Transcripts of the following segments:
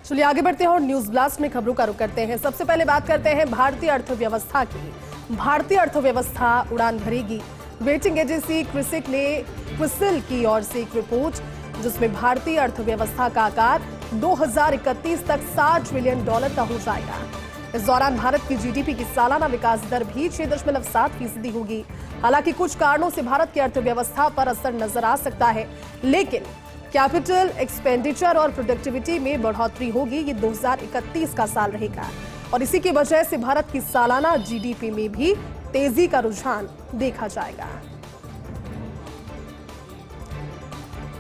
चलिए आगे बढ़ते हैं और न्यूज ब्लास्ट में खबरों का रुख करते हैं। सबसे पहले बात करते हैं भारतीय अर्थव्यवस्था की। भारतीय अर्थव्यवस्था उड़ान भरेगी। रेटिंग एजेंसी क्रिसिल की ओर से एक रिपोर्ट जिसमें भारतीय अर्थव्यवस्था का आकार 2031 तक $60 ट्रिलियन का हो जाएगा। इस दौरान भारत की जीडीपी की सालाना विकास दर भी 6.7% होगी। हालांकि कुछ कारणों से भारत की अर्थव्यवस्था पर असर नजर आ सकता है, लेकिन कैपिटल एक्सपेंडिचर और प्रोडक्टिविटी में बढ़ोतरी होगी। ये 2031 का साल रहेगा और इसी की वजह से भारत की सालाना जीडीपी में भी तेजी का रुझान देखा जाएगा।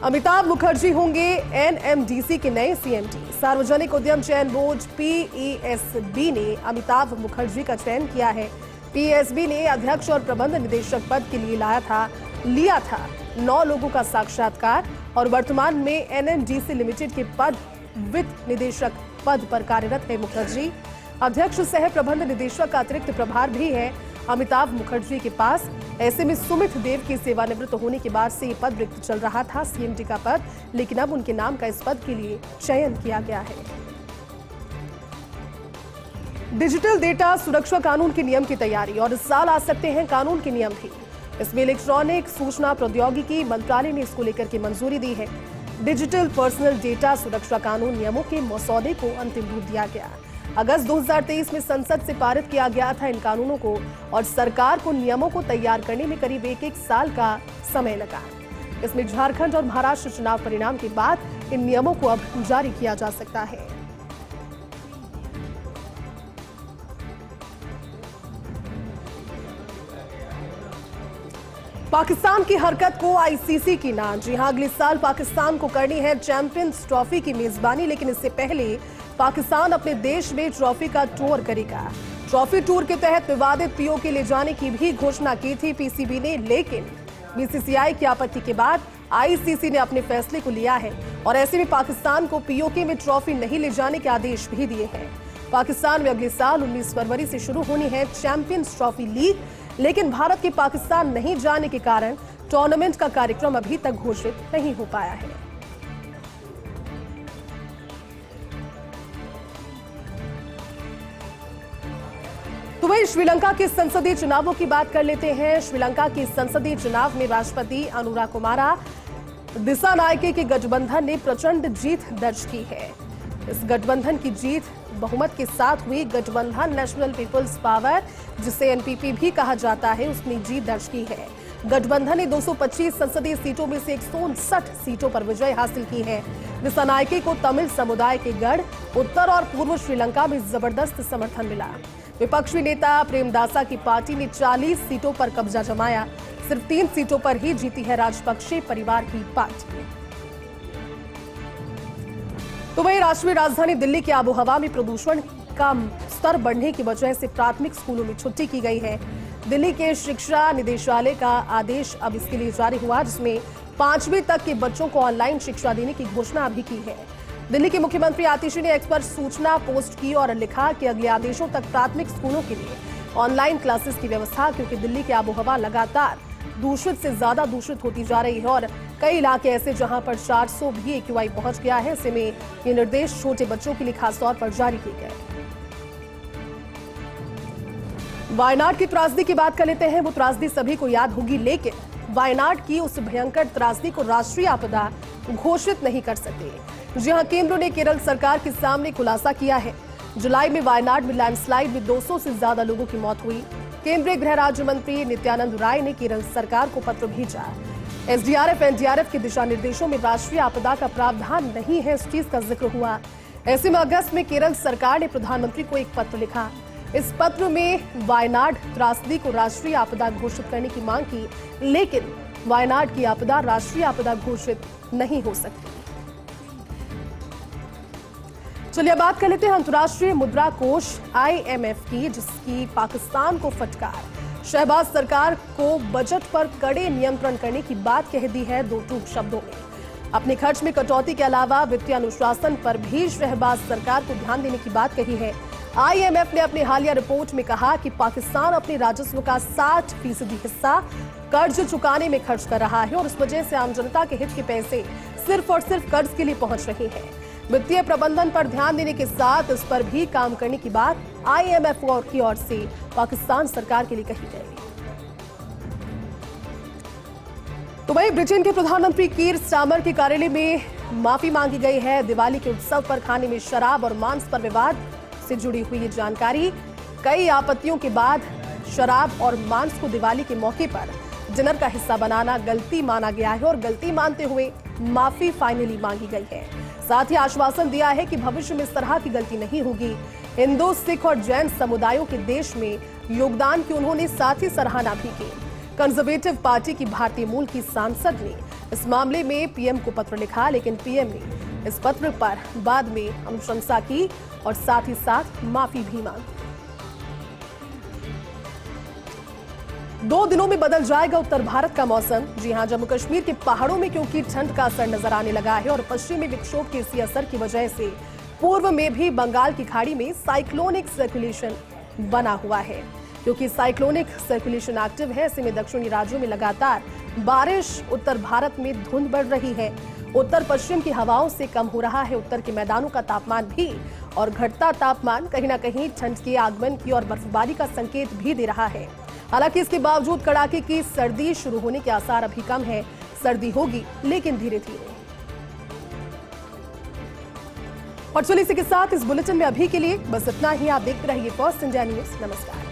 अमिताभ मुखर्जी होंगे एनएमडीसी के नए सीएमडी। सार्वजनिक उद्यम चयन बोर्ड पीईएसबी ने अमिताभ मुखर्जी का चयन किया है। पीईएसबी ने अध्यक्ष और प्रबंध निदेशक पद के लिए लिया था 9 लोगों का साक्षात्कार और वर्तमान में एनएमडीसी लिमिटेड के पद वित्त निदेशक पद पर कार्यरत है। मुखर्जी अध्यक्ष सह प्रबंध निदेशक का अतिरिक्त प्रभार भी है अमिताभ मुखर्जी के पास। ऐसे में सुमित देव के सेवानिवृत्त होने के बाद से ये पद रिक्त चल रहा था, सीएमडी का पद, लेकिन अब उनके नाम का इस पद के लिए चयन किया गया है। डिजिटल डेटा सुरक्षा कानून के नियम की तैयारी और इस साल आ सकते हैं कानून के नियम भी। इसमें इलेक्ट्रॉनिक सूचना प्रौद्योगिकी मंत्रालय ने इसको लेकर के मंजूरी दी है। डिजिटल पर्सनल डेटा सुरक्षा कानून नियमों के मसौदे को अंतिम रूप दिया गया। अगस्त 2023 में संसद से पारित किया गया था इन कानूनों को और सरकार को नियमों को तैयार करने में करीब एक साल का समय लगा। इसमें झारखंड और महाराष्ट्र चुनाव परिणाम के बाद इन नियमों को अब जारी किया जा सकता है। पाकिस्तान की हरकत को आईसीसी की ना। जी हां, अगले साल पाकिस्तान को करनी है चैंपियंस ट्रॉफी की मेजबानी, लेकिन इससे पहले पाकिस्तान अपने देश में ट्रॉफी का टूर करेगा। ट्रॉफी टूर के तहत विवादित पीओके ले जाने की भी घोषणा की थी पीसीबी ने, लेकिन बीसीसीआई की आपत्ति के बाद आईसीसी ने अपने फैसले को लिया है और ऐसे में पाकिस्तान को पीओके में ट्रॉफी नहीं ले जाने के आदेश भी दिए हैं। पाकिस्तान में अगले साल 19 फरवरी से शुरू होनी है चैंपियंस ट्रॉफी लीग, लेकिन भारत के पाकिस्तान नहीं जाने के कारण टूर्नामेंट का कार्यक्रम अभी तक घोषित नहीं हो पाया है। तो वहीं श्रीलंका के संसदीय चुनावों की बात कर लेते हैं। श्रीलंका के संसदीय चुनाव में राष्ट्रपति अनुराकुमारा दिसानायके के गठबंधन ने प्रचंड जीत दर्ज की है। इस गठबंधन की जीत बहुमत के साथ हुई। गठबंधन नेशनल पीपल्स पावर, जिसे एनपीपी भी कहा जाता है, उसने जीत दर्ज की है। गठबंधन ने 225 संसदीय सीटों में से 159 सीटों पर विजय हासिल की है। दिसानायके को तमिल समुदाय के गढ़, उत्तर और पूर्व श्रीलंका में जबरदस्त समर्थन मिला। विपक्षी नेता प्रेमदासा की पार्टी ने 40 सीटों पर कब्जा जमाया। सिर्फ 3 सीटों पर ही जीती है राजपक्षे परिवार की पार्टी। तो वहीं राष्ट्रीय राजधानी दिल्ली के आबोहवा में प्रदूषण का स्तर बढ़ने की वजह से प्राथमिक स्कूलों में छुट्टी की गई है। दिल्ली के शिक्षा निदेशालय का आदेश अब इसके लिए जारी हुआ, जिसमें 5वीं तक के बच्चों को ऑनलाइन शिक्षा देने की घोषणा अभी की है। दिल्ली के मुख्यमंत्री आतिशी ने एक्स पर सूचना पोस्ट की और लिखा कि अगले आदेशों तक प्राथमिक स्कूलों के लिए ऑनलाइन क्लासेस की व्यवस्था, क्योंकि दिल्ली की आबोहवा लगातार दूषित से ज्यादा दूषित होती जा रही है और कई इलाके ऐसे जहां पर 400 भी एक्यूआई पहुंच गया है। ऐसे में ये निर्देश छोटे बच्चों के लिए खासतौर पर जारी किए गए। वायनाड की त्रासदी की बात कर लेते हैं। वो त्रासदी सभी को याद होगी, लेकिन वायनाड की उस भयंकर त्रासदी को राष्ट्रीय आपदा घोषित नहीं कर सके। जी हां, केंद्र ने केरल सरकार के सामने खुलासा किया है। जुलाई में वायनाड में लैंडस्लाइड में 200 से ज्यादा लोगों की मौत हुई। केंद्रीय गृह राज्य मंत्री नित्यानंद राय ने केरल सरकार को पत्र भेजा। एसडीआरएफ एनडीआरएफ के दिशा निर्देशों में राष्ट्रीय आपदा का प्रावधान नहीं है, इस चीज का जिक्र हुआ। ऐसे में अगस्त में केरल सरकार ने प्रधानमंत्री को एक पत्र लिखा। इस पत्र में वायनाड त्रासदी को राष्ट्रीय आपदा घोषित करने की मांग की, लेकिन वायनाड की आपदा राष्ट्रीय आपदा घोषित नहीं हो सकती। चलिए बात कर लेते हैं अंतर्राष्ट्रीय मुद्रा कोष IMF की, जिसकी पाकिस्तान को फटकार। शहबाज सरकार को बजट पर कड़े नियंत्रण करने की बात कह दी है 2 टूक शब्दों में। अपने खर्च में कटौती के अलावा वित्तीय अनुशासन पर भी शहबाज सरकार को ध्यान देने की बात कही है। IMF ने अपनी हालिया रिपोर्ट में कहा कि पाकिस्तान अपने राजस्व का 60% हिस्सा कर्ज चुकाने में खर्च कर रहा है और इस वजह से आम जनता के हित के पैसे सिर्फ और सिर्फ कर्ज के लिए पहुंच रहे हैं। वित्तीय प्रबंधन पर ध्यान देने के साथ इस पर भी काम करने की बात IMF की ओर से पाकिस्तान सरकार के लिए कही गई। तो वहीं ब्रिटेन के प्रधानमंत्री कीर स्टारमर के कार्यालय में माफी मांगी गई है। दिवाली के उत्सव पर खाने में शराब और मांस पर विवाद से जुड़ी हुई ये जानकारी। कई आपत्तियों के बाद शराब और मांस को दिवाली के मौके पर डिनर का हिस्सा बनाना गलती माना गया है और गलती मानते हुए माफी फाइनली मांगी गई है। साथ ही आश्वासन दिया है कि भविष्य में इस तरह की गलती नहीं होगी। हिंदू, सिख और जैन समुदायों के देश में योगदान की उन्होंने साथ ही सराहना भी की। कंजर्वेटिव पार्टी की भारतीय मूल की सांसद ने इस मामले में पीएम को पत्र लिखा, लेकिन पीएम ने इस पत्र पर बाद में अनुशंसा की और साथ ही साथ माफी भी मांगी। 2 दिनों में बदल जाएगा उत्तर भारत का मौसम। जी हां, जम्मू कश्मीर के पहाड़ों में क्योंकि ठंड का असर नजर आने लगा है और पश्चिमी विक्षोभ के इसी असर की वजह से पूर्व में भी बंगाल की खाड़ी में साइक्लोनिक सर्कुलेशन बना हुआ है। क्योंकि साइक्लोनिक सर्कुलेशन एक्टिव है, ऐसे में दक्षिणी राज्यों में लगातार बारिश, उत्तर भारत में धुंध बढ़ रही है। उत्तर पश्चिम की हवाओं से कम हो रहा है उत्तर के मैदानों का तापमान भी, और घटता तापमान कहीं ना कहीं ठंड के आगमन की और बर्फबारी का संकेत भी दे रहा है। हालांकि इसके बावजूद कड़ाके की सर्दी शुरू होने के आसार अभी कम है। सर्दी होगी लेकिन धीरे धीरे। और चलिए इसी के साथ इस बुलेटिन में अभी के लिए बस इतना ही। आप देखते रहिए फर्स्ट इंडिया न्यूज। नमस्कार।